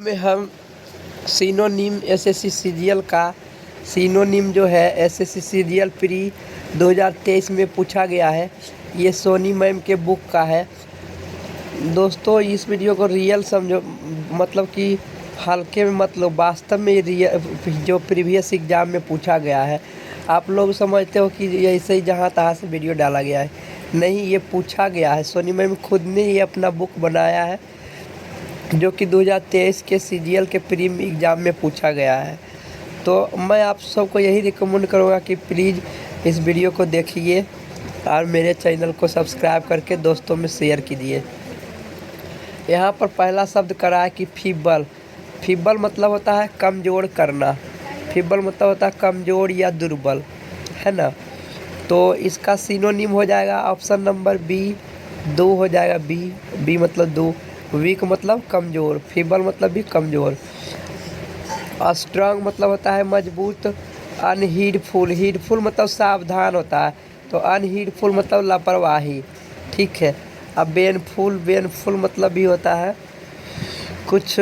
में हम synonym SSC serial का सिनोनिम जो है एसएससी सीरियल प्री 2023 में पूछा गया है। ये सोनी मैम के बुक का है। दोस्तों इस वीडियो को रियल समझो, मतलब कि हल्के में मतलब वास्तव में जो प्रीवियस एग्ज़ाम में पूछा गया है। आप लोग समझते हो कि ऐसे ही जहाँ तहाँ से वीडियो डाला गया है, नहीं, ये पूछा गया है। सोनी मैम खुद ने ये अपना बुक बनाया है जो कि 2023 के सीजीएल के प्री एग्ज़ाम में पूछा गया है। तो मैं आप सबको यही रिकमेंड करूँगा कि प्लीज़ इस वीडियो को देखिए और मेरे चैनल को सब्सक्राइब करके दोस्तों में शेयर कीजिए। यहाँ पर पहला शब्द करा है कि फीबल। फीबल मतलब होता है कमज़ोर करना। फीबल मतलब होता है कमज़ोर या दुर्बल, है ना। तो इसका सिनोनिम हो जाएगा ऑप्शन नंबर बी, 2 हो जाएगा। बी मतलब 2। वीक मतलब कमज़ोर, फीबल मतलब भी कमज़ोर। स्ट्रांग मतलब होता है मजबूत। अनहीडफुल, हीडफुल मतलब सावधान होता है, तो अनहीडफुल मतलब लापरवाही, ठीक है। अब बेनफुल मतलब भी होता है कुछ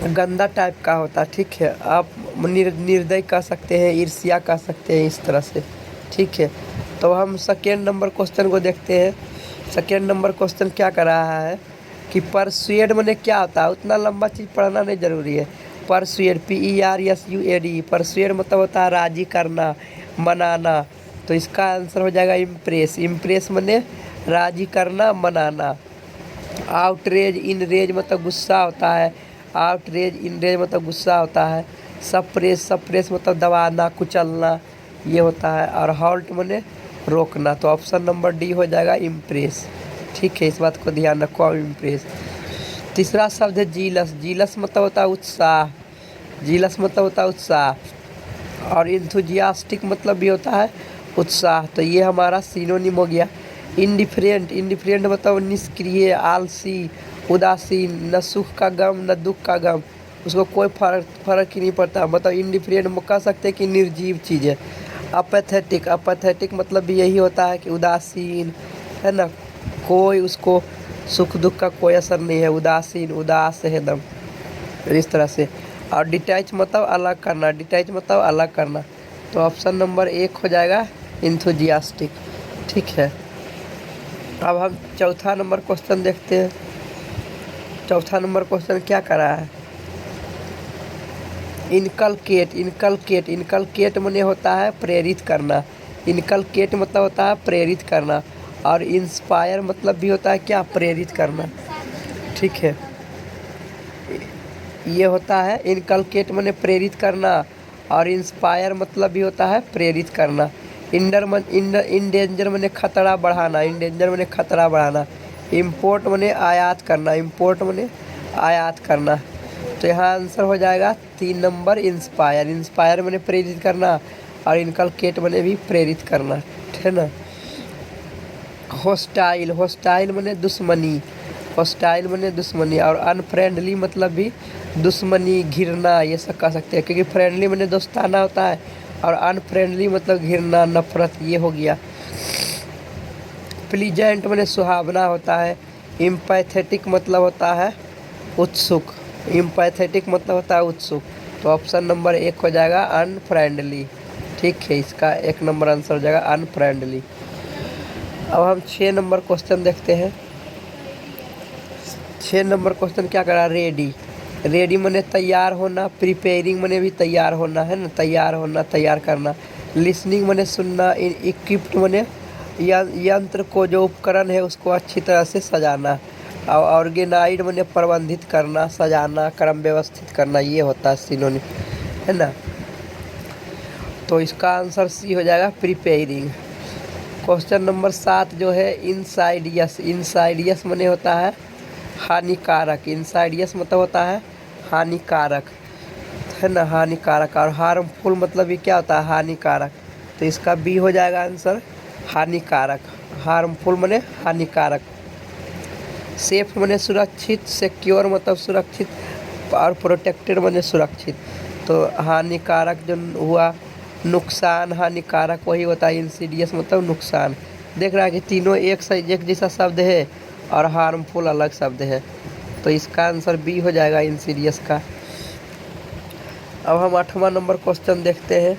गंदा टाइप का होता है, ठीक है। आप निर्दय कह सकते हैं, ईर्ष्या कह सकते हैं, इस तरह से, ठीक है। तो हम सेकेंड नंबर क्वेश्चन को देखते हैं। सेकेंड नंबर क्वेश्चन क्या कर रहा है कि परसुएड माने क्या होता है। उतना लंबा चीज़ पढ़ना नहीं ज़रूरी है। परसुएड, PERSUAD, परसुएड मतलब होता है राजी करना, मनाना। तो इसका आंसर हो जाएगा इम्प्रेस। इम्प्रेस माने राजी करना, मनाना। आउटरेज, इनरेज मतलब गुस्सा होता है। आउटरेज, इनरेज मतलब गुस्सा होता है। सप्रेस मतलब दबाना, कुचलना, ये होता है। और हॉल्ट माने रोकना। तो ऑप्शन नंबर डी हो जाएगा इम्प्रेस, ठीक है। इस बात को ध्यान रखो, इम्प्रेस। तीसरा शब्द है जीलस। जीलस मतलब होता है उत्साह। जीलस मतलब होता है उत्साह। और इंथुजियास्टिक मतलब भी होता है उत्साह। तो ये हमारा सिनोनिम हो गया। इंडिफरेंट, इंडिफरेंट मतलब निष्क्रिय, आलसी, उदासीन, न सुख का गम न दुख का गम, उसको कोई फर्क ही नहीं पड़ता। मतलब इंडिफरेंट कह सकते हैं कि निर्जीव चीज़ है। अपैथेटिक, अपैथेटिक मतलब भी यही होता है कि उदासीन, है ना, कोई उसको सुख दुख का कोई असर नहीं है, उदासीन, उदास है एकदम, इस तरह से। और डिटैच मतलब अलग करना, डिटैच मतलब अलग करना। तो ऑप्शन नंबर 1 हो जाएगा इंथुजियास्टिक, ठीक है। अब हम चौथा नंबर क्वेश्चन देखते हैं। चौथा नंबर क्वेश्चन क्या कर रहा है, इनकलकेट। इनकलकेट, इनकलकेट माने होता है प्रेरित करना। इनकलकेट मतलब होता है प्रेरित करना। और इंस्पायर मतलब भी होता है क्या, प्रेरित करना, ठीक है। ये होता है इनकलकेट माने प्रेरित करना। और इंस्पायर मतलब भी होता है प्रेरित करना। इंडेंजर माने खतरा बढ़ाना। इंडेंजर माने खतरा बढ़ाना। इम्पोर्ट माने आयात करना। इम्पोर्ट माने आयात करना। तो यहाँ आंसर हो जाएगा 3 नंबर इंस्पायर। इंस्पायर माने प्रेरित करना और इनकलकेट माने भी प्रेरित करना, है ना। होस्टाइल, होस्टाइल माने दुश्मनी। होस्टाइल माने दुश्मनी। और अनफ्रेंडली मतलब भी दुश्मनी, घिरना, ये सब कह सकते हैं। क्योंकि फ्रेंडली माने दोस्ताना होता है और अनफ्रेंडली मतलब घिरना, नफरत, ये हो गया। प्लीजेंट माने सुहावना होता है। इम्पैथेटिक मतलब होता है उत्सुक। इम्पैथेटिक मतलब होता है उत्सुक। तो ऑप्शन नंबर 1 हो जाएगा अनफ्रेंडली, ठीक है। इसका 1 नंबर आंसर हो जाएगा अनफ्रेंडली। अब हम 6 नंबर क्वेश्चन देखते हैं। 6 नंबर क्वेश्चन क्या करा, रेडी। रेडी माने तैयार होना। प्रिपेयरिंग माने भी तैयार होना, है ना, तैयार होना, तैयार करना। लिसनिंग माने सुनना। इक्विप्ड माने यंत्र को, जो उपकरण है उसको अच्छी तरह से सजाना। और ऑर्गेनाइज्ड माने प्रबंधित करना, सजाना, क्रम व्यवस्थित करना, ये होता है सिनोनिम, है ना। तो इसका आंसर सी हो जाएगा प्रिपेयरिंग। क्वेश्चन नंबर 7 जो है इनसाइडियस। इनसाइडियस माने होता है हानिकारक। इनसाइडियस मतलब होता है हानिकारक, है ना, हानिकारक। और हार्मफुल मतलब भी क्या होता है, हानिकारक। तो इसका बी हो जाएगा आंसर, हानिकारक। हार्मफुल माने हानिकारक। सेफ माने सुरक्षित। सिक्योर मतलब सुरक्षित। और प्रोटेक्टेड माने सुरक्षित। तो हानिकारक जो हुआ, नुकसान, हानिकारक वही होता है। इंसीडियस मतलब नुकसान। देख रहा है कि तीनों एक जैसा शब्द है और हार्मफुल अलग शब्द है। तो इसका आंसर बी हो जाएगा इंसीडियस का। अब हम 8वां नंबर क्वेश्चन देखते हैं।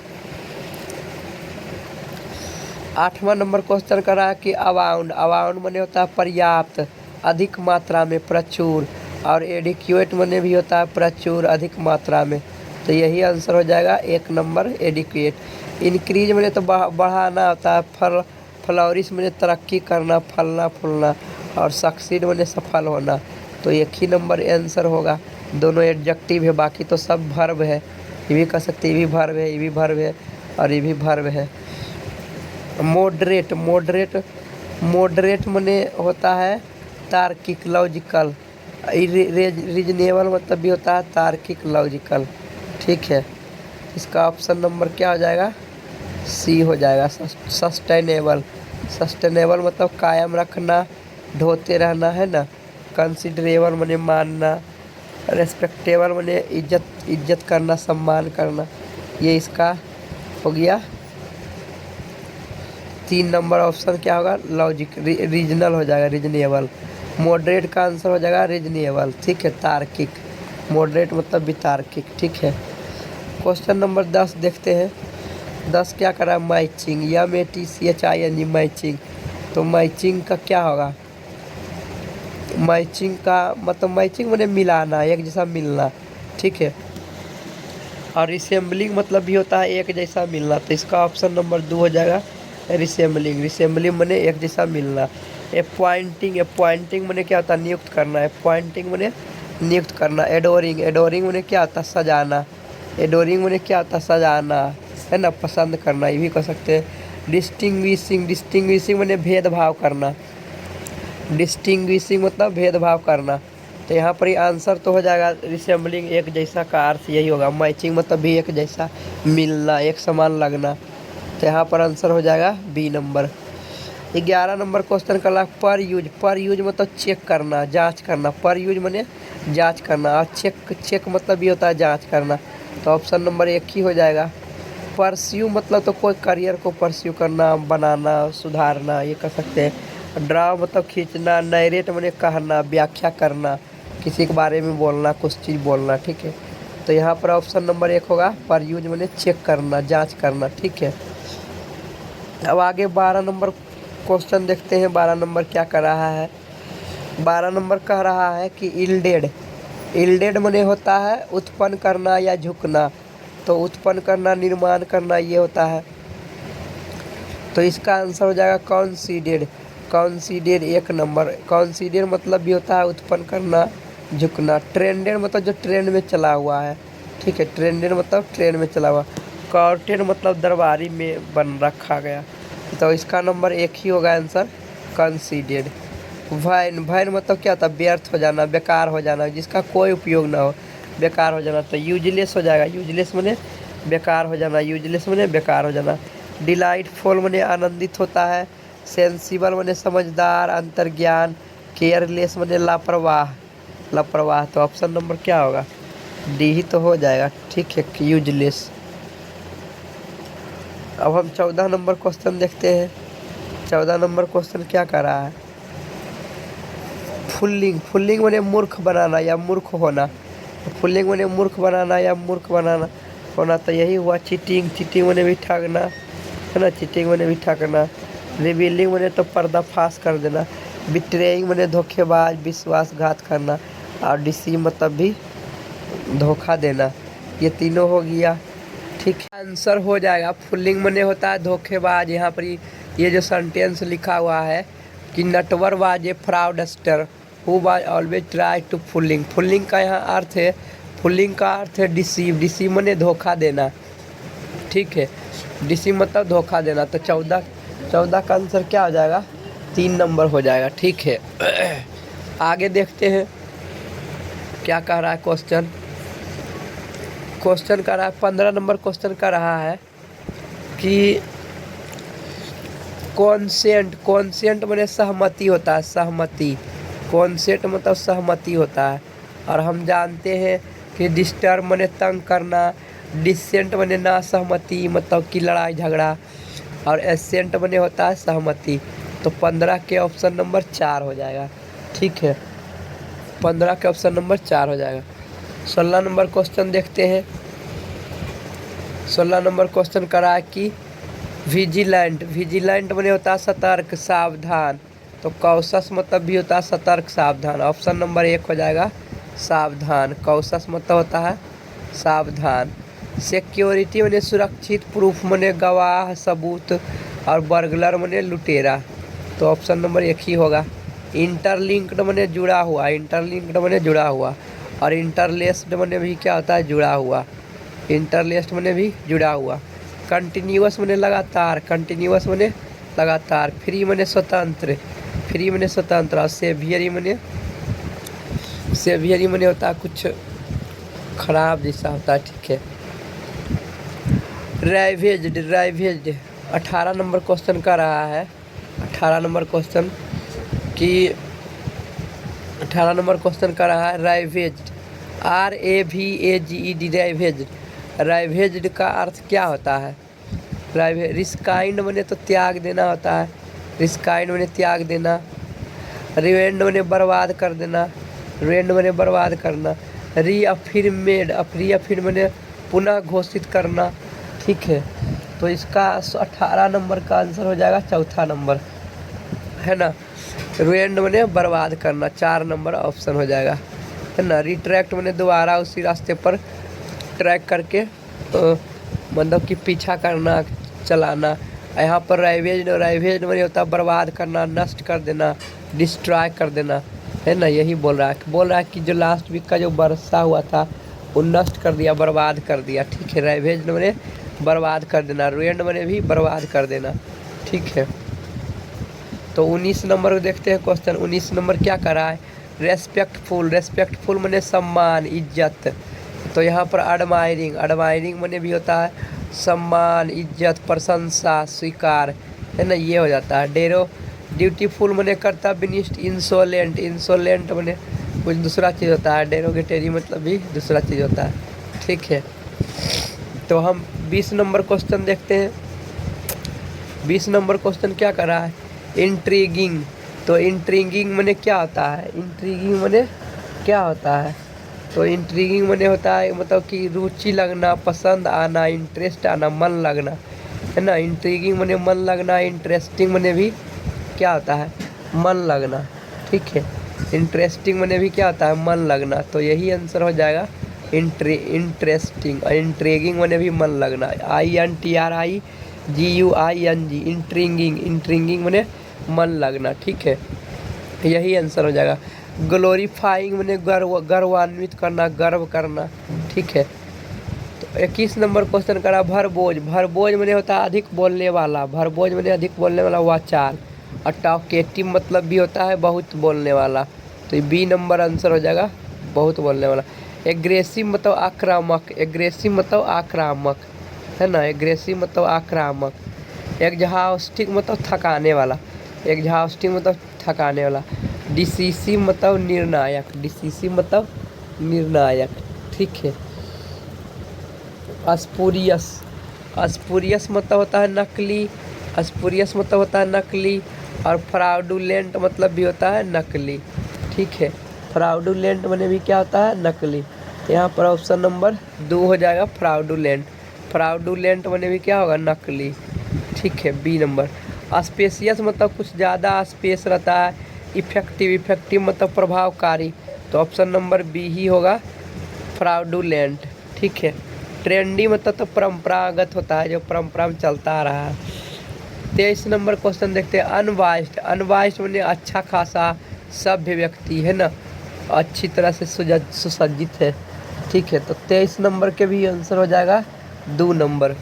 8वां नंबर क्वेश्चन कर रहा है कि अबाउंड, अबाउंड माने होता है पर्याप्त, अधिक मात्रा में, प्रचुर, और एडिक्वेट माने भी होता है प्रचुर, अधिक मात्रा में। तो यही आंसर हो जाएगा 1 नंबर एडिक्वेट। इंक्रीज माने तो बढ़ाना होता है, फ्लोरिश माने तरक्की करना, फलना फूलना, और सक्सीड माने सफल होना। तो एक ही नंबर आंसर होगा। दोनों एडजेक्टिव है, बाकी तो सब वर्ब है। ये भी कह सकते, ये भी वर्ब है, ये भी वर्ब है, और ये भी वर्ब है। मॉडरेट, मॉडरेट, मॉडरेट माने होता है तार्किक, लॉजिकल। रीजनेबल मतलब भी होता है तार्किक, लॉजिकल। ठीक है, इसका ऑप्शन नंबर क्या हो जाएगा? सी हो जाएगा। सस्टेनेबल, सस्टेनेबल मतलब कायम रखना, ढोते रहना, है ना। कंसिडरेबल माने मानना, रेस्पेक्टेबल माने इज्जत, इज्जत करना, सम्मान करना। ये इसका हो गया 3 नंबर ऑप्शन क्या होगा? लॉजिक, रीजनल हो जाएगा, रीजनेबल। मॉडरेट का आंसर हो जाएगा रीजनेबल। ठीक है, तार्किक। मॉडरेट मतलब भी तार्किक। ठीक है, क्वेश्चन नंबर 10 देखते हैं। 10 क्या करा? Matching, MATCHING, matching. तो मैचिंग का क्या होगा? मैचिंग का मतलब, मैचिंग माने मिलाना, एक जैसा मिलना। ठीक है, और रिसेंबलिंग मतलब भी होता है एक जैसा मिलना। तो इसका ऑप्शन नंबर 2 हो जाएगा रिसेंबलिंग। रिसेंबलिंग माने एक जैसा मिलना। अपॉइंटिंग, अपॉइंटिंग माने क्या होता है? नियुक्त करना। अपॉइंटिंग माने नियुक्त करना। एडोरिंग, एडोरिंग माने क्या होता है? सजाना। एडोरिंग माने क्या होता है? सजाना, है ना, पसंद करना, ये भी कह सकते हैं। डिस्टिंग्विशिंग, डिस्टिंग्विशिंग माने भेदभाव करना। डिस्टिंग्विशिंग मतलब भेदभाव करना। तो यहाँ पर ही आंसर तो हो जाएगा रिसेंबलिंग, एक जैसा का अर्थ यही होगा। मैचिंग मतलब भी एक जैसा मिलना, एक समान लगना। तो यहाँ पर आंसर हो जाएगा बी नंबर। 11 नंबर क्वेश्चन का पर यूज, पर यूज मतलब चेक करना, जांच करना। पर यूज माने जांच करना, और चेक, चेक मतलब भी होता है जांच करना। तो ऑप्शन नंबर 1 ही हो जाएगा। परस्यू मतलब तो कोई करियर को परस्यू करना, बनाना, सुधारना, ये कह सकते हैं। ड्रा मतलब खींचना। नरेट माने कहना, व्याख्या करना, किसी के बारे में बोलना, कुछ चीज़ बोलना। ठीक है, तो यहाँ पर ऑप्शन नंबर 1 होगा पर यूज माने चेक करना, जांच करना। ठीक है, अब आगे 12 नंबर क्वेश्चन देखते हैं। 12 नंबर क्या कर रहा है? 12 नंबर कह रहा है कि इल्डेड, इल्डेड माने होता है उत्पन्न करना या झुकना। तो उत्पन्न करना, निर्माण करना, ये होता है। तो इसका आंसर हो जाएगा कॉन्सीडेड। कॉन्सीडेड 1 नंबर। कॉन्सीडेड मतलब भी होता है उत्पन्न करना, झुकना। ट्रेंडेड मतलब जो ट्रेंड में चला हुआ है। ठीक है, ट्रेंडेड मतलब ट्रेंड में चला हुआ। कॉर्टेड मतलब दरबारी में बन रखा गया। तो इसका नंबर 1 ही होगा आंसर, कंसीडेड। वैन, वैन मतलब क्या होता है? व्यर्थ हो जाना, बेकार हो जाना, जिसका कोई उपयोग ना हो, बेकार हो जाना। तो यूजलेस हो जाएगा। यूजलेस माने बेकार हो जाना, यूजलेस माने बेकार हो जाना। डिलाइटफुल माने आनंदित होता है। सेंसिबल माने समझदार, अंतर्ज्ञान। केयरलेस माने लापरवाह, लापरवाह। तो ऑप्शन नंबर क्या होगा? डी ही तो हो जाएगा। ठीक है, यूजलेस। अब हम 14 नंबर क्वेश्चन देखते हैं। 14 नंबर क्वेश्चन क्या कर रहा है? फुल्लिंग, फुल्लिंग माने मूर्ख बनाना या मूर्ख होना। फुल्लिंग माने मूर्ख बनाना या मूर्ख बनाना होना। तो यही हुआ चीटिंग, चीटिंग माने भी ठगना, है ना, चीटिंग माने भी ठगना। रिवीलिंग माने तो पर्दाफाश कर देना। बिट्रेइंग माने धोखेबाज, विश्वासघात करना। और डिसीव मतलब भी धोखा देना। ये तीनों हो गया। ठीक है, आंसर हो जाएगा फुल्लिंग माने होता है धोखेबाज। यहाँ पर ये जो सेंटेंस लिखा हुआ है कि Natwar was a fraudster who was always try to fooling. Fooling का यहाँ अर्थ है, फुल्लिंग का अर्थ है डिसीव। डिसीव माने धोखा देना। ठीक है, डिसीव मतलब धोखा देना। तो 14 का आंसर क्या हो जाएगा? 3 नंबर हो जाएगा। ठीक है, आगे देखते हैं क्या कह रहा है क्वेश्चन। क्वेश्चन कर रहा है 15 नंबर क्वेश्चन कर रहा है कि कॉन्सेंट, कॉन्सेंट माने सहमति होता है, सहमति। कॉन्सेंट मतलब सहमति होता है। और हम जानते हैं कि डिस्टर्ब माने तंग करना। डिसेंट माने ना सहमति, मतलब कि लड़ाई झगड़ा। और एसेंट माने होता है सहमति। तो 15 के ऑप्शन नंबर 4 हो जाएगा। ठीक है, 15 के ऑप्शन नंबर 4 हो जाएगा। 16 नंबर क्वेश्चन देखते हैं। 16 नंबर क्वेश्चन करा है कि विजिलेंट, विजिलेंट मैंने होता है सतर्क सावधान, तो कॉशस मतलब भी होता है सतर्क सावधान। ऑप्शन नंबर 1 हो जाएगा सावधान। कॉशस मतलब होता है सावधान। सिक्योरिटी मैंने सुरक्षित, प्रूफ मैंने गवाह सबूत, और बर्गलर मैंने लुटेरा, तो ऑप्शन नंबर 1 ही होगा। इंटरलिंक्ड मैंने जुड़ा हुआ, इंटरलिंक्ड मैंने जुड़ा हुआ, और इंटरलेस्ड मैंने भी क्या होता है जुड़ा हुआ, इंटरलेस्ड मैंने भी जुड़ा हुआ। कंटिन्यूअस मैंने लगातार, कंटिन्यूअस मैंने लगातार। फ्री मैंने स्वतंत्र, फ्री मैंने स्वतंत्र, और सेवियरी मैंने, सेवियरी मैंने होता है कुछ खराब जैसा होता है, ठीक है। राइवेज्ड, राइवेज्ड 18 नंबर क्वेश्चन का रहा है। 18 नंबर क्वेश्चन कि 18 नंबर क्वेश्चन का रहा है राइवेज्ड, RAVAGED, राइवेज्ड। राइवेज्ड का अर्थ क्या होता है? रिस्काइंड मैंने तो त्याग देना होता है, रिस्काइंड मैंने त्याग देना। रिवेंड मैंने बर्बाद कर देना, रिवेंड मैंने बर्बाद करना। रीअफिर्मेड, रीअफिर्म मैंने पुनः घोषित करना, ठीक है। तो इसका 18 नंबर का आंसर हो जाएगा चौथा नंबर, है ना। रिवेंड मैंने बर्बाद करना, 4 नंबर ऑप्शन हो जाएगा, है ना। रिट्रैक्ट मैंने दोबारा उसी रास्ते पर ट्रैक करके मतलब कि पीछा करना, चलाना। यहाँ पर राइवेज, राइवेज मैंने होता है बर्बाद करना, नष्ट कर देना, डिस्ट्रॉय कर देना, है ना। यही बोल रहा है, बोल रहा है कि जो लास्ट वीक का जो वर्षा हुआ था वो नष्ट कर दिया, बर्बाद कर दिया, ठीक है। राइवेज मैंने बर्बाद कर देना, रुइंड मैंने भी बर्बाद कर देना, ठीक है। तो 19 नंबर देखते हैं क्वेश्चन। 19 नंबर क्या करा है? रेस्पेक्टफुल, रेस्पेक्टफुल मैंने सम्मान, इज्जत। तो यहाँ पर एडमायरिंग, एडमायरिंग मैंने भी होता है सम्मान, इज्जत, प्रशंसा, स्वीकार, है ना, ये हो जाता है। डेरो, ड्यूटीफुल मैंने कर्तव्यनिष्ठ। इंसोलेंट, इंसोलेंट मैंने कुछ दूसरा चीज़ होता है। डेरोगेटरी मतलब भी दूसरा चीज़ होता है, ठीक है। तो हम 20 नंबर क्वेश्चन देखते हैं। 20 नंबर क्वेश्चन क्या कर रहा है? इंट्रीगिंग। तो इंट्रीगिंग मैंने क्या होता है? इंट्रीगिंग मैंने क्या होता है? तो इंट्रीगिंग मैंने होता है मतलब कि रुचि लगना, पसंद आना, इंटरेस्ट आना, मन लगना, है ना। इंट्रीगिंग मैंने मन लगना, इंटरेस्टिंग मैंने भी क्या होता है? मन लगना, ठीक है। इंटरेस्टिंग मैंने भी क्या होता है? मन लगना। तो यही आंसर हो जाएगा इंटरेस्टिंग। और इंट्रीगिंग मैंने भी मन लगना, INTRIGUING, इंट्रीगिंग, इंट्रीगिंग मैंने मन लगना, ठीक है। यही आंसर हो जाएगा। ग्लोरीफाइंग मैंने गर्वान्वित करना, गर्व करना, ठीक है। तो 21 नंबर क्वेश्चन करा भरबोझ। भरबोझ मैंने होता है अधिक बोलने वाला, भरबोझ मैंने अधिक बोलने वाला वाचाल। और टॉकेटिव मतलब भी होता है बहुत बोलने वाला, तो ये B नंबर आंसर हो जाएगा, बहुत बोलने वाला। एग्रेसिव मतलब आक्रामक, एग्रेसिव मतलब आक्रामक, है ना। एग्रेसिव मतलब आक्रामक। एग्जॉस्टिक मतलब थकाने वाला, एग्जॉस्टिक मतलब थकाने वाला। डिसिसिव मतलब निर्णायक, डिसिसिव मतलब निर्णायक, ठीक है। अस्पुरियस, अस्पुरियस मतलब होता है नकली, अस्पुरियस मतलब होता है नकली। और फ्रॉडुलेंट मतलब भी होता है नकली, ठीक है। फ्रॉडुलेंट मैंने भी क्या होता है? नकली। यहाँ पर ऑप्शन नंबर 2 हो जाएगा फ्रॉडुलेंट। फ्रॉडुलेंट मैंने भी क्या होगा? नकली, ठीक है, B नंबर। स्पेसियस मतलब कुछ ज़्यादा स्पेस रहता है। इफेक्टिव, इफेक्टिव मतलब प्रभावकारी, तो ऑप्शन नंबर B ही होगा फ्रॉडुलेंट, ठीक है। ट्रेंडी मतलब तो परंपरागत होता है, जो परंपरा में चलता आ रहा है। 23 नंबर क्वेश्चन देखते हैं। अनवाइस्ड, अनवाइस्ड मैंने अच्छा खासा सभ्य व्यक्ति, है ना, अच्छी तरह से सुसज्जित है, ठीक है। तो 23 नंबर के भी आंसर हो जाएगा 2 नंबर।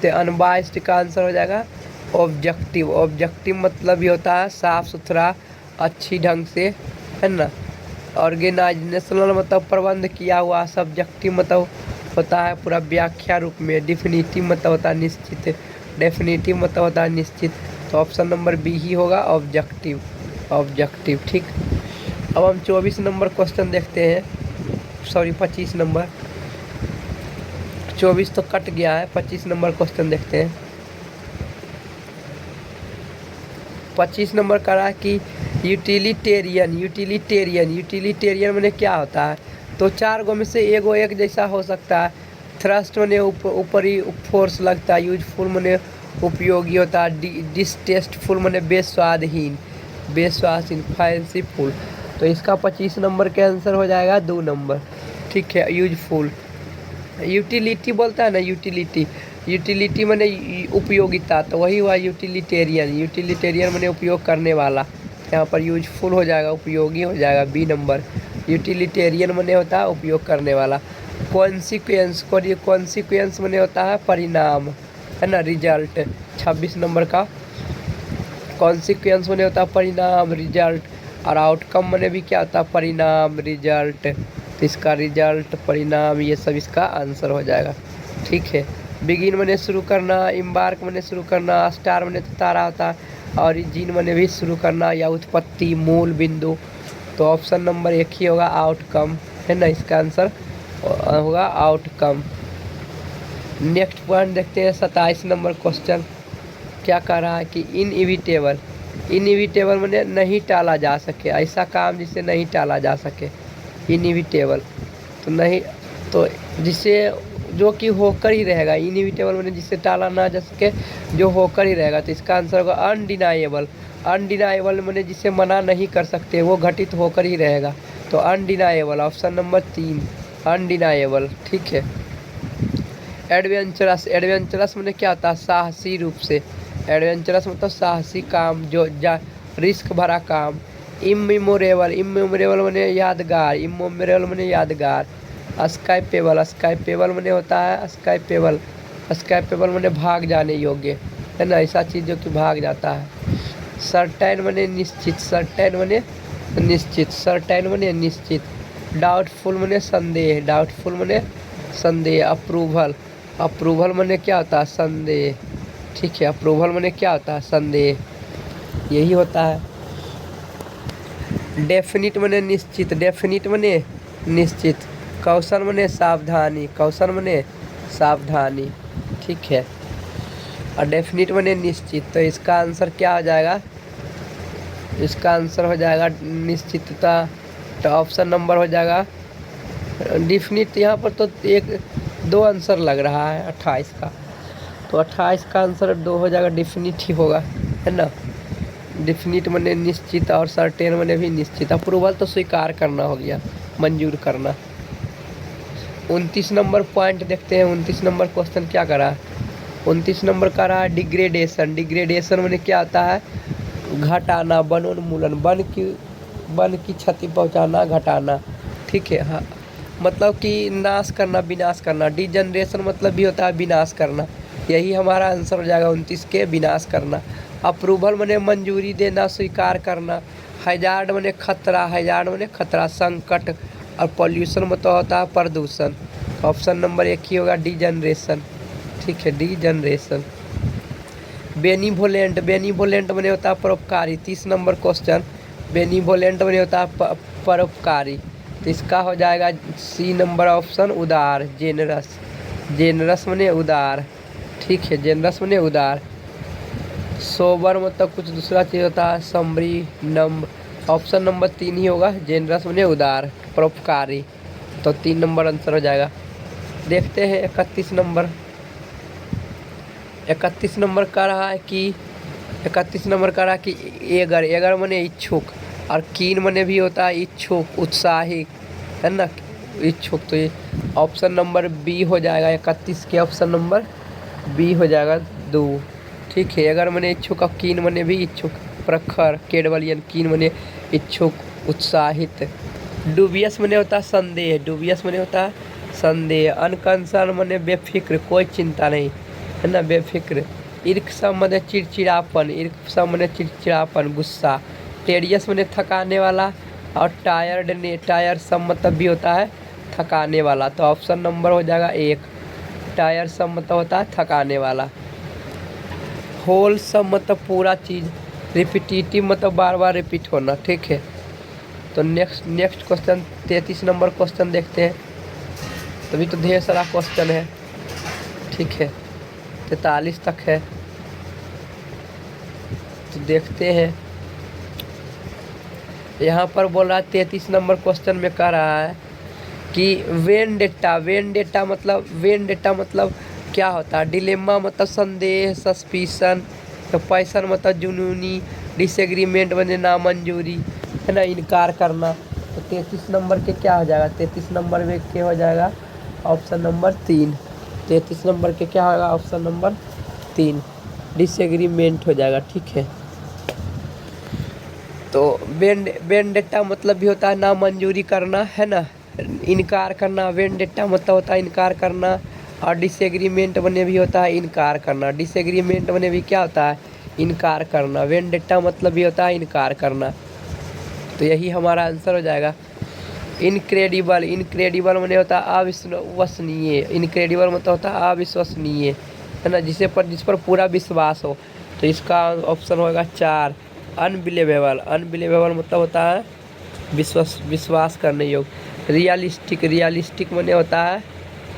तो अनवाइस्ड का आंसर हो जाएगा ऑब्जेक्टिव। ऑब्जेक्टिव मतलब भी होता है साफ सुथरा, अच्छी ढंग से, है ना। ऑर्गेनाइजेशनल मतलब प्रबंध किया हुआ। सब्जेक्टिव मतलब होता है पूरा व्याख्या रूप में। डिफिनिटिव मतलब होता है निश्चित, डेफिनेटिव मतलब होता है निश्चित। तो ऑप्शन नंबर B ही होगा ऑब्जेक्टिव, ऑब्जेक्टिव, ठीक। अब हम 24 नंबर क्वेश्चन देखते हैं, सॉरी 25 नंबर, 24 तो कट गया है। 25 नंबर क्वेश्चन देखते हैं। 25 नंबर करा कि यूटिलिटेरियन यूटिलिटेरियन यूटिलिटेरियन मैंने क्या होता है? तो चार गो में से एगो एक जैसा हो सकता है। थ्रस्ट मैंने ऊपरी फोर्स लगता है। यूजफुल मैंने उपयोगी होता है। डिसटेस्टफुल मैंने बेस्वादहीन बेस्वादहीन। फैंसीफुल, तो इसका 25 नंबर के आंसर हो जाएगा 2 नंबर। ठीक है। यूजफुल, यूटिलिटी बोलता है ना, यूटिलिटी यूटिलिटी मैंने उपयोगिता, तो वही हुआ यूटिलिटेरियन। यूटिलिटेरियन मैंने उपयोग करने वाला, यहाँ पर यूजफुल हो जाएगा, उपयोगी हो जाएगा, बी नंबर। यूटिलिटेरियन मैंने होता है उपयोग करने वाला। कॉन्सिक्वेंस कॉन्सिक्वेंस मैंने होता है परिणाम, है ना, रिजल्ट। 26 नंबर का कॉन्सिक्वेंस मैंने होता है परिणाम, रिजल्ट। और आउटकम मैंने भी क्या होता है? परिणाम, रिजल्ट। तो इसका रिजल्ट, परिणाम, ये सब इसका आंसर हो जाएगा। ठीक है। बिगिन मैंने शुरू करना, इम्बार्क मैंने शुरू करना, स्टार मैंने तो तारा होता है, ऑरिजिन मैंने भी शुरू करना या उत्पत्ति, मूल बिंदु। तो ऑप्शन नंबर 1 ही होगा, आउटकम, है ना, इसका आंसर होगा आउटकम। नेक्स्ट पॉइंट देखते हैं, 27 नंबर क्वेश्चन क्या कह रहा है कि इनएविटेबल इनएविटेबल मैंने नहीं टाला जा सके, ऐसा काम जिसे नहीं टाला जा सके। इनएविटेबल तो नहीं, तो जिसे जो कि होकर ही रहेगा। इनएविटेबल मैंने जिसे टाला ना जा सके, जो होकर ही रहेगा। तो इसका आंसर होगा अनडिनाएबल। अनडिनाएबल मैंने जिसे मना नहीं कर सकते, वो घटित होकर ही रहेगा। तो अनडिनाएबल, ऑप्शन नंबर 3 अनडिनाएबल। ठीक है। एडवेंचरस एडवेंचरस मैंने क्या होता है? साहसी रूप से। एडवेंचरस मतलब साहसी काम, जो रिस्क भरा काम। इमेमोरेबल इमेमोरेबल मैंने यादगार, इमेमोरेबल मैंने यादगार। स्काइपेबल स्काइपेबल मैंने होता है स्काइपेबल स्काइपेबल मैंने भाग जाने योग्य, है ना, ऐसा चीज़ जो कि भाग जाता है। सर्टेन मैंने निश्चित, सर्टेन मैंने निश्चित, सर्टेन मैंने निश्चित। डाउटफुल मैंने संदेह, डाउटफुल मैंने संदेह। अप्रूवल अप्रूवल मैंने क्या होता है? संदेह। ठीक है। अप्रूवल मैंने क्या होता है? संदेह, यही होता है। डेफिनिट मैंने निश्चित, डेफिनिट मैंने निश्चित। कौशल मैंने सावधानी, कौशल मैंने सावधानी। ठीक है। और डेफिनिट मैंने निश्चित, तो इसका आंसर क्या हो जाएगा? इसका आंसर हो जाएगा निश्चितता। तो ऑप्शन नंबर हो जाएगा डेफिनिट। यहाँ पर तो 1-2 आंसर लग रहा है 28 का, तो 28 का आंसर 2 हो जाएगा, डेफिनिट ही होगा, है ना। डेफिनिट मैंने निश्चित और सर्टेन मैंने भी निश्चित। अप्रूवल तो स्वीकार करना हो गया, मंजूर करना। 29 नंबर पॉइंट देखते हैं। 29 नंबर क्वेश्चन क्या करा है? 29 नंबर का रहा है डिग्रेडेशन। डिग्रेडेशन मैंने क्या होता है? घटाना, वनोन्मूलन, वन की क्षति पहुंचाना, घटाना। ठीक है। हाँ, मतलब कि नाश करना, विनाश करना। डिजनरेशन मतलब भी होता है विनाश करना, यही हमारा आंसर हो जाएगा 29 के, विनाश करना। अप्रूवल मैंने मंजूरी देना, स्वीकार करना। हैजार्ड मैंने खतरा, हैजार्ड मैंने खतरा, संकट। और पॉल्यूशन मतलब होता है प्रदूषण। ऑप्शन नंबर 1 ही होगा, डिजनरेशन। ठीक है, डिजनरेशन। बेनीवोलेंट, बेनीवोलेंट मैंने होता है परोपकारी। 30 नंबर क्वेश्चन, बेनीवोलेंट मैंने होता है परोपकारी। तो इसका हो जाएगा सी नंबर ऑप्शन, उदार, जेनरस। जेनरस मैंने उदार। ठीक है, जेनरस मैंने उदार। सोबर मतलब कुछ दूसरा चीज़ होता है, समरी, नम्र। ऑप्शन नंबर 3 ही होगा, जेनरस मैंने उदार, परोपकारी। तो 3 नंबर आंसर हो जाएगा। देखते हैं 31 नंबर। 31 नंबर का रहा है कि 31 नंबर का रहा कि एगर, एगर मैंने इच्छुक। और कीन मैंने भी होता है इच्छुक, उत्साही, है ना, इच्छुक। तो ये ऑप्शन नंबर बी हो जाएगा। 31 के ऑप्शन नंबर बी हो जाएगा 2। ठीक है। अगर मैंने इच्छुक और कीन मैंने भी इच्छुक, प्रखर, केडवलियन, कीन मैंने इच्छुक, उत्साहित। डूबियस मैंने होता है संदेह, डूबियस मैंने होता है संदेह। अनकंसर्न मैंने बेफिक्र, कोई चिंता नहीं, है ना, बेफिक्र। ईर्ष्या मैंने चिड़चिड़ापन, ईर्ष्या मैंने चिड़चिड़ापन, गुस्सा। टेरियस मैंने थकाने वाला। और टायर्ड ने, टायर सम मतलब भी होता है थकाने वाला। तो ऑप्शन नंबर हो जाएगा 1, टायर सम मतलब होता है थकाने वाला। होल सम मतलब पूरा चीज़। रिपीटिटिव मतलब बार बार रिपीट होना। ठीक है। तो नेक्स्ट क्वेश्चन 33 नंबर क्वेश्चन देखते हैं। तभी तो ढेर सारा क्वेश्चन है। ठीक है, 43 तक है, तो देखते हैं। यहाँ पर बोल रहा है 33 नंबर क्वेश्चन में कह रहा है कि वेन डेटा मतलब क्या होता है। डिलेमा मतलब संदेह, सस्पिशन, तो पैसन मतलब जुनूनी, डिसएग्रीमेंट मतलब नामंजूरी, है ना, इनकार करना। तो 33 नंबर के क्या हो जाएगा, 33 नंबर में क्या हो जाएगा, ऑप्शन नंबर 3। 33 नंबर के क्या होगा, ऑप्शन नंबर 3 डिसएग्रीमेंट हो जाएगा। ठीक है, तो वेंडेटा मतलब भी होता है नामंजूरी करना, है ना, इनकार करना। वेंडेटा मतलब होता है इनकार करना, और डिसएग्रीमेंट बने भी होता है इनकार करना। डिसएग्रीमेंट बने भी क्या होता है, इनकार करना। वेंडेटा मतलब भी होता है इनकार करना। तो यही हमारा आंसर हो जाएगा। इनक्रेडिबल, इनक्रेडिबल मैंने होता है अविश्वसनीय। इनक्रेडिबल मतलब होता है अविश्वसनीय, है ना, जिस पर पूरा विश्वास हो। तो इसका ऑप्शन होगा 4 अनबिलीवेबल। अनबिलीवेबल मतलब होता है विश्वास करने योग्य। रियलिस्टिक, रियलिस्टिक मैंने होता है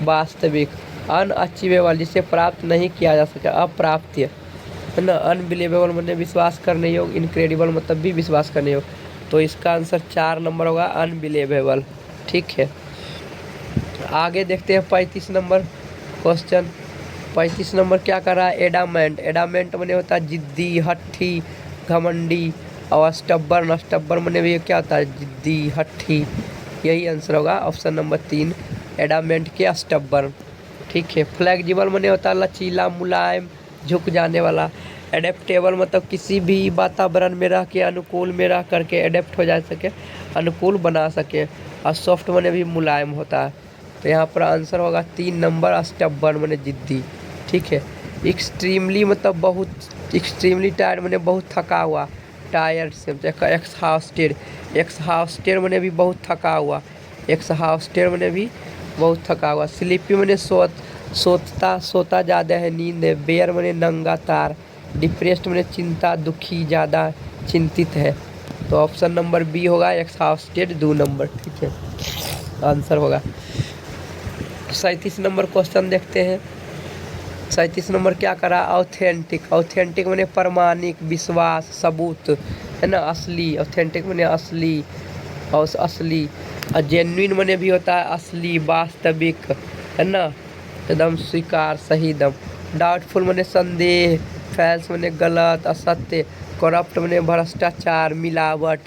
वास्तविक। अनअचीवेबल जिसे प्राप्त नहीं किया जा सके, अप्राप्य, है ना। अनबिलीवेबल मैंने विश्वास करने योग्य। इनक्रेडिबल मतलब भी विश्वास करने योग्य। तो इसका आंसर 4 नंबर होगा अनबिलीवेबल। ठीक है, आगे देखते हैं 35 नंबर क्वेश्चन। 35 नंबर क्या कर रहा है, एडामेंट। एडामेंट मैंने होता है जिद्दी, हट्ठी, घमंडी, और स्टब्बर्न। स्टब्बर्न मैंने भी क्या होता है, जिद्दी, हट्ठी। यही आंसर होगा ऑप्शन नंबर 3 एडामेंट के स्टब्बर्न। ठीक है, फ्लेक्सिबल मैंने होता है लचीला, मुलायम, झुक जाने वाला। एडेप्टेबल मतलब किसी भी वातावरण में रह के, अनुकूल में रह करके एडेप्ट हो जा सके, अनुकूल बना सके। और सॉफ्ट मैंने भी मुलायम होता है। तो यहाँ पर आंसर होगा 3 नंबर स्टब्बर्न मैंने जिद्दी। ठीक है, एक्सट्रीमली मतलब बहुत, एक्सट्रीमली टायर्ड मैंने बहुत थका हुआ, टायर्ड से। एक्सहाउस्टेड, एक्सहाउस्टेड मैंने भी बहुत थका हुआ, एक्सहाउस्टेड मैंने भी बहुत थका हुआ। स्लीपी मैंने सोता ज़्यादा है, नींद है। बेयर मैंने नंगा तार। डिप्रेस्ड मैंने चिंता, दुखी, ज़्यादा चिंतित है। तो ऑप्शन नंबर बी होगा एक्सहाउस्टेड, 2 नंबर। ठीक है, आंसर होगा। 37 नंबर क्वेश्चन देखते हैं। 37 नंबर क्या करा, ऑथेंटिक। ऑथेंटिक मैंने प्रमाणिक, विश्वास, सबूत, है ना, असली। ऑथेंटिक मैंने असली और असली। और जेन्युइन मैंने भी होता है असली, वास्तविक, है ना, एकदम स्वीकार, सही दम। डाउटफुल मैंने संदेह, फैल्स मैंने गलत, असत्य। करप्ट मैंने भ्रष्टाचार, मिलावट।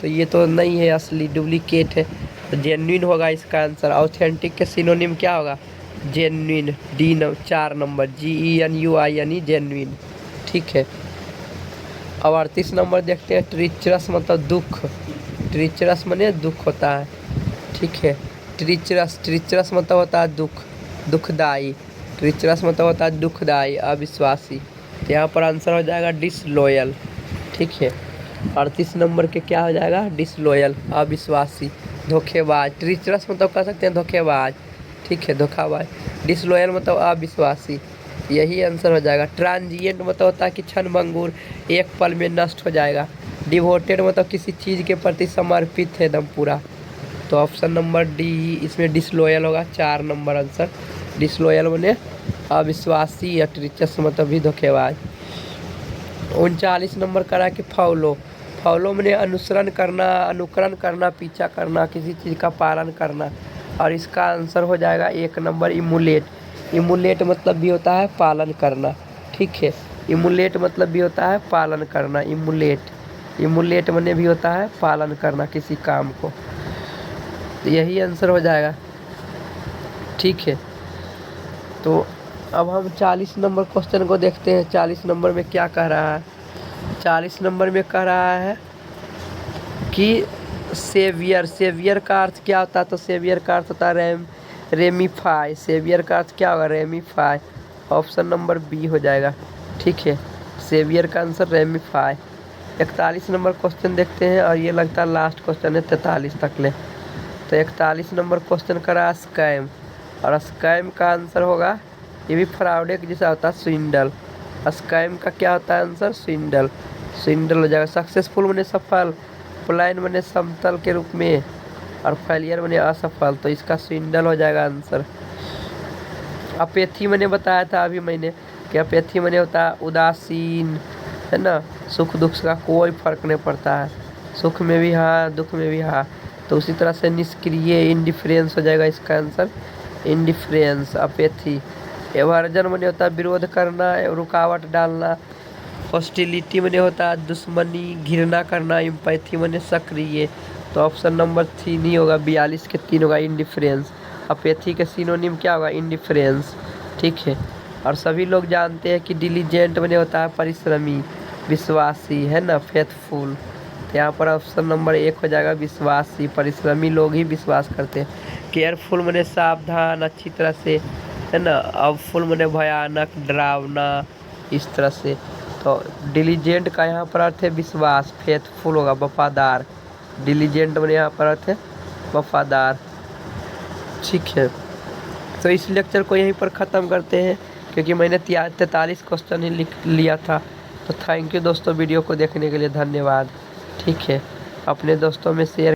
तो ये तो नहीं है असली, डुप्लीकेट है। तो जेन्युइन होगा इसका आंसर। ऑथेंटिक के सिनोनिम क्या होगा, genuine, D 4 number, GENUINE, genuine. ठीक है, अब 38 नंबर देखते हैं। ट्रीचरस मतलब दुख। ट्रीचरस मैंने दुख होता है। ठीक है, ट्रीचरस मतलब होता है दुख, दुखदाई। ट्रीचरस मतलब होता है दुखदाई, अविश्वासी। तो यहाँ पर आंसर हो जाएगा डिसलॉयल। ठीक है, 38 नंबर के क्या हो जाएगा, डिसलॉयल, अविश्वासी, धोखेबाज। ट्रीचरस मतलब कह सकते हैं धोखेबाज। ठीक है, धोखाबाज। डिसलॉयल मतलब अविश्वासी, यही आंसर हो जाएगा। ट्रांजिएंट मतलब होता है कि क्षणभंगुर, एक पल में नष्ट हो जाएगा। डिवोटेड मतलब किसी चीज़ के प्रति समर्पित है एकदम पूरा। तो ऑप्शन नंबर डी इसमें डिसलॉयल होगा, 4 नंबर आंसर। डिसलॉयल मैंने अविश्वासी, या ट्रीचरस मतलब भी धोखेबाज। 39 नंबर करा कि फॉलो। फॉलो मैंने अनुसरण करना, अनुकरण करना, पीछा करना, किसी चीज़ का पालन करना। और इसका आंसर हो जाएगा 1 नंबर इमुलेट। इमुलेट मतलब भी होता है पालन करना। ठीक है, इमुलेट मतलब भी होता है पालन करना। इमुलेट, इमुलेट मैंने भी होता है पालन करना किसी काम को। तो यही आंसर हो जाएगा। ठीक है, तो अब हम 40 नंबर क्वेश्चन को देखते हैं। 40 नंबर में क्या कह रहा है, 40 नंबर में कह रहा है कि सेवियर। सेवियर का अर्थ क्या होता है, तो सेवियर का अर्थ होता है रेमीफाई। सेवियर का अर्थ क्या होगा, रेमीफाई। ऑप्शन नंबर बी हो जाएगा। ठीक है, सेवियर का आंसर रेमीफाई। 41 नंबर क्वेश्चन देखते हैं, और ये लगता है लास्ट क्वेश्चन है 43 तक ले। तो 41 नंबर क्वेश्चन करा स्कैम, और स्कैम का आंसर होगा, ये भी फ्रॉड के जैसा होता है, स्विंडल। स्कैम का क्या होता है आंसर, स्विंडल। स्विंडल हो जाएगा। सक्सेसफुल मैंने सफल, प्लान मैंने समतल के रूप में, और फेलियर मैंने असफल। तो इसका स्विंडल हो जाएगा आंसर। अपेथी मैंने बताया था अभी मैंने कि अपेथी मैंने होता है उदासीन, है ना, सुख दुख का कोई फर्क नहीं पड़ता है, सुख में भी हाँ, दुख में भी हाँ। तो उसी तरह से निष्क्रिय इंडिफरेंस हो जाएगा इसका आंसर, इंडिफरेंस। अपेथी, एवर्जन मैंने होता है विरोध करना, रुकावट डालना। हॉस्टिलिटी मैंने होता है दुश्मनी, घृणा करना। एम्पैथी मैंने सक्रिय। तो ऑप्शन नंबर 3 नहीं होगा, 42 के 3 होगा, इंडिफरेंस। अपेथी के सिनोनिम क्या होगा, इंडिफरेंस। ठीक है। और सभी लोग जानते हैं कि डिलीजेंट मैंने होता है परिश्रमी, विश्वासी, है ना, फेथफुल। तो यहाँ पर ऑप्शन नंबर 1 हो जाएगा, विश्वासी। परिश्रमी लोग ही विश्वास करते हैं। केयरफुल मैंने सावधान, अच्छी तरह से, है ना। अब फुल मैंने भयानक, डरावना, इस तरह से। तो डिलीजेंट का यहाँ पर अर्थ है विश्वास, फेथफुल होगा वफादार। डिलीजेंट मैंने यहाँ पर अर्थ है वफादार। ठीक है। तो इस लेक्चर को यहीं पर ख़त्म करते हैं, क्योंकि मैंने 43 क्वेश्चन ही लिख लिया था। तो थैंक यू दोस्तों, वीडियो को देखने के लिए धन्यवाद। ठीक है, अपने दोस्तों में शेयर